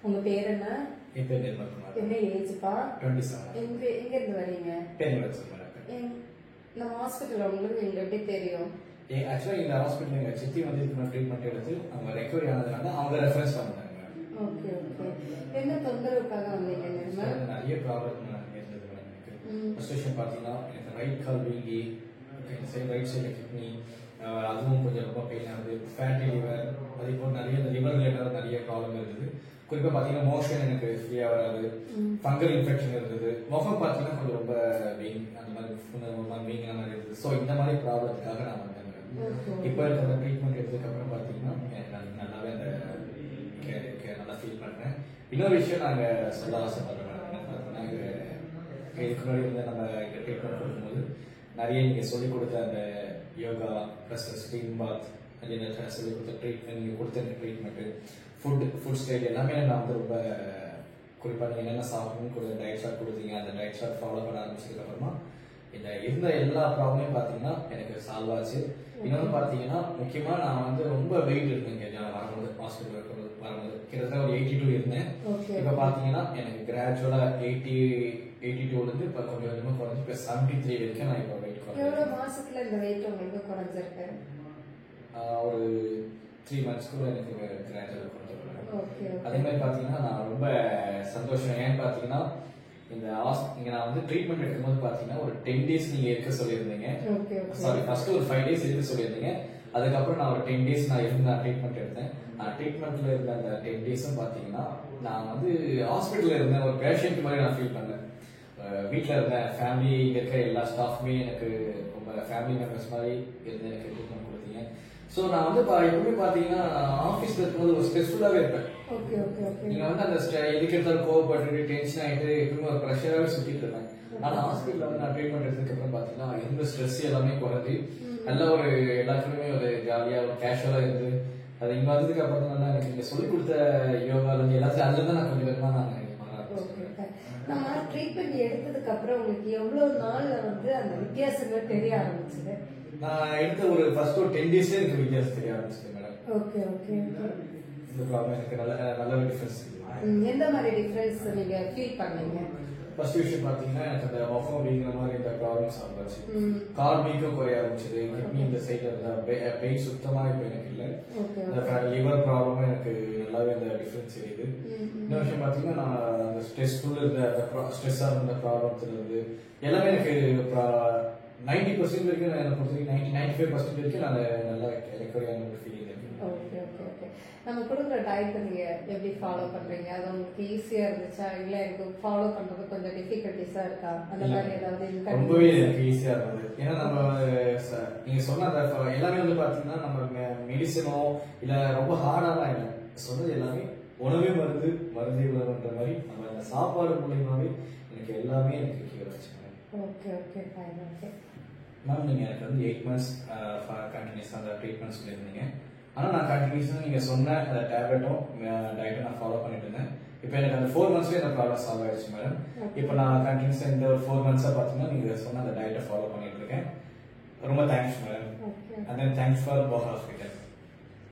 உங்க பேர் என்ன? என் பேர் நிர்மல்குமார். என்ன ஏஜ்ப்பா? 27. எங்க இருந்து வரீங்க? நம்ம ஹாஸ்பிட்டல் உங்களுக்கு எங்க எப்படி தெரியும்? ஆக்சுவலா இந்த ஹாஸ்பிட்டல் எங்க சித்தி வந்து ட்ரீட்மெண்ட் எடுத்து அவங்க ரெக்கவரி ஆனதுனால அவங்க ரெஃபரன்ஸ் பண்ணாங்க. Okay okay. என்ன தொந்தரவுக்காக வந்தீங்க நிர்மல்? நிறைய ப்ராப்ளம் இருந்தது எனக்கு. ஃபர்ஸ்ட் விஷயம் பாத்தீங்கன்னா எனக்கு ரைட் கால் வீங்கி, ரைட் சைடு கிட்னி அதுவும் கொஞ்சம் ரொம்ப பெயின் ஆகுது. ஃபேட்டி லிவர், அதே போல் நிறைய லிவர் ரிலேட்டட் நிறைய ப்ராப்ளம் இருந்தது. குறிப்பா பாத்தீங்கன்னா மோஷன் எனக்கு ஃப்ரீயா வராது. ஃபங்கல் இன்ஃபெக்ஷன் இருந்தது. முகம் பாத்தீங்கன்னா கொஞ்சம் ரொம்ப வீங், அந்த மாதிரி வீங்கின மாதிரி இருந்தது. ஸோ இந்த மாதிரி ப்ராப்ளத்துக்காக நான் வந்தேன். இப்போ இருக்கிற ட்ரீட்மெண்ட் எடுத்ததுக்கு அப்புறம் பாத்தீங்கன்னா எனக்கு நல்லாவே அந்த நல்லா ஃபீல் பண்றேன். இன்னொரு விஷயம் நாங்க சொல்ல ஆசைப்படுறோம். இதுக்கு முன்னாடி வந்து நம்ம இந்த ட்ரீட்மெண்ட் கொடுக்கும்போது நிறைய நீங்க சொல்லிக் கொடுத்த அந்த யோகா ப்ளஸ் ஸ்டீம் பாத் சொல்லிக் கொடுத்த ட்ரீட்மெண்ட், நீங்க கொடுத்த ட்ரீட்மெண்ட், ஃபுட் ஸ்டைல் எல்லாமே நான் வந்து ரொம்ப குறிப்பா நீங்க என்னென்ன சாப்பிடணும்னு கொஞ்சம் டயட் சார்ட் கொடுத்தீங்க. அந்த டயட் சார்ட் ஃபாலோ பண்ண ஆரம்பிச்சதுக்கு அப்புறமா இந்த இருந்த எல்லா ப்ராப்ளமும் பாத்தீங்கன்னா எனக்கு சால்வ் ஆச்சு. இன்னொன்னு பாத்தீங்கன்னா முக்கியமா நான் வந்து ரொம்ப வெயிட் இருந்தேங்க. நான் வரும்போது ஹாஸ்பிட்டல் வரும்போது கிட்டத்தட்ட ஒரு 82 இருந்தேன். இப்ப பாத்தீங்கன்னா எனக்கு கிராஜுவலா 82ல இருந்து இப்ப கொஞ்சம் கொஞ்சமா குறைஞ்சு இப்ப 73 வரைக்கும் நான் இப்ப வெயிட் குறைஞ்சேன். எவ்வளவு மாசத்துல இந்த வெயிட் உங்களுக்கு குறைஞ்சிருக்கு? ஒரு 3 monthsக்குள்ள எனக்கு கிராஜுவலா குறைஞ்சிருக்கு. அதே மாதிரி பாத்தீங்கன்னா நான் ரொம்ப சந்தோஷம். ஏன்னு பாத்தீங்கன்னா இங்க நான் வந்து ட்ரீட்மெண்ட் எடுக்கும்போது பாத்தீங்கன்னா ஒரு 10 days நீங்க இருக்க சொல்லியிருந்தீங்க. சாரி, ஃபர்ஸ்ட் ஒரு 5 days இருக்க சொல்லியிருந்தீங்க. அதுக்கப்புறம் நான் ஒரு 10 days நான் இருந்து ட்ரீட்மெண்ட் எடுத்தேன். ட்ரீட்மெண்ட்ல இருந்த அந்த 10 daysம் பாத்தீங்கன்னா நான் வந்து ஹாஸ்பிட்டல்ல இருந்த ஒரு பேஷண்ட் மாதிரி நான் ஃபீல் பண்ணேன். வீட்டுல இருந்த ஃபேமிலி, இங்க இருக்கிற எல்லா ஸ்டாஃப்மே எனக்கு ரொம்ப ஃபேமிலி மெம்பர்ஸ் மாதிரி இருந்து எனக்கு ட்ரீட்மெண்ட் கொடுத்தீங்க. ஸோ நான் வந்து எப்பவுமே பாத்தீங்கன்னா ஆஃபீஸ்ல இருக்கும்போது ஒரு ஸ்ட்ரெஸ்ஃபுல்லாவே இருப்பேன். நீங்க வந்து அந்த எதுக்கு எடுத்தாலும் கோவப்பட்டு டென்ஷன் ஆயிட்டு எப்பவுமே ஒரு ப்ரெஷராகவே சுத்திட்டு இருப்பேன். ஆனா ஹாஸ்பிட்டல்ல வந்து நான் ட்ரீட்மெண்ட் எடுத்ததுக்கு அப்புறம் பாத்தீங்கன்னா இருந்த ஸ்ட்ரெஸ் எல்லாமே குறைஞ்சி நல்ல ஒரு எல்லாத்துக்குமே ஒரு ஜாலியா ஒரு கேஷுவலா இருந்து அது இங்க வந்ததுக்கு அப்புறம் தான் எனக்கு நீங்க சொல்லிக் கொடுத்த யோகால இருந்து எல்லாத்தையும் அதுல தான் நான் கொஞ்சம் கொஞ்சமா நான் நம்ம ட்ரீட்மெண்ட் எடுத்ததுக்கு அப்புறம் உங்களுக்கு எவ்வளவு நாள்ல வந்து அந்த வித்தியாசங்கள் தெரிய ஆரம்பிச்சது? நான் எடுத்த ஒரு ஃபர்ஸ்ட் ஒரு 10 days எனக்கு வித்தியாசம் தெரிய ஆரம்பிச்சது மேடம். Okay okay. இந்த ப்ராப்ளம் எனக்கு நல்ல டிஃபரன்ஸ். எந்த மாதிரி டிஃபரன்ஸ் நீங்க ஃபீல் பண்ணீங்க? ஃபர்ஸ்ட் விஷயம் பாத்தீங்கன்னா எனக்கு அந்த முகம் வீங்கிற மாதிரி இந்த ப்ராப்ளம்ஸ் ஆரம்பிச்சு. கால் வீக்கம் குறைய ஆரம்பிச்சது. கிட்னி இந்த சைட்ல இருந்த பெயின் சுத்தமா இப்ப எனக்கு இல்ல. அந்த லிவர் ப்ராப்ளமும் எனக்கு நல்லாவே அந்த டிஃபரன்ஸ் தெரியுது. இன்னொரு விஷயம் பாத்தீங்கன்னா நான் அந்த ஸ்ட்ரெஸ்ஃபுல் இருந்த ஸ்ட்ரெஸ்ஸா இருந்த ப்ராப்ளம்ஸ்ல இருந்து எல்லாமே எனக்கு 90% வரைக்கும் எனக்கு பொறுத்த வரைக்கும் 95% வரைக்கும் நான் நல்லா ரெக்கவரி ஆன ஒரு ஃபீலிங் இருக்கு. Okay okay okay. நம்ம கொடுக்குற டயட் நீங்க எப்படி ஃபாலோ பண்றீங்க? அது உங்களுக்கு ஈஸியா இருந்துச்சா இல்ல எனக்கு ஃபாலோ பண்றது கொஞ்சம் டிஃபிகல்ட்டிஸா இருக்கா? அந்த மாதிரி ஏதாவது? ரொம்பவே எனக்கு ஈஸியா இருந்தது. ஏன்னா நம்ம நீங்க சொன்ன எல்லாமே வந்து பாத்தீங்கன்னா நம்ம மெடிசனோ இல்ல ரொம்ப ஹார்டாலாம் இல்லை, சொன்னது எல்லாமே உணவே மருந்து மருந்தே உணவுன்ற மாதிரி நம்ம அந்த சாப்பாடு மூலியமாவே எனக்கு எல்லாமே எனக்கு கீழே வச்சு. Okay okay fine. Okay ma'am, நீங்க எனக்கு வந்து 8 months கண்டினியூஸா அந்த ட்ரீட்மெண்ட் சொல்லியிருந்தீங்க. ஆனா நான் கண்டினியூஸா நீங்க சொன்ன அந்த டேப்லெட்டும் டயட்டும் நான் ஃபாலோ பண்ணிட்டு இருந்தேன். இப்போ எனக்கு அந்த 4 monthsல இந்த ப்ராப்ளம் சால்வ் ஆயிடுச்சு மேடம். இப்போ நான் கண்டினியூஸா இந்த 4 months பாத்தீங்கன்னா நீங்க சொன்ன அந்த டயட்டை ஃபாலோ பண்ணிட்டு இருக்கேன். ரொம்ப thanks madam. And then thanks for both hospital.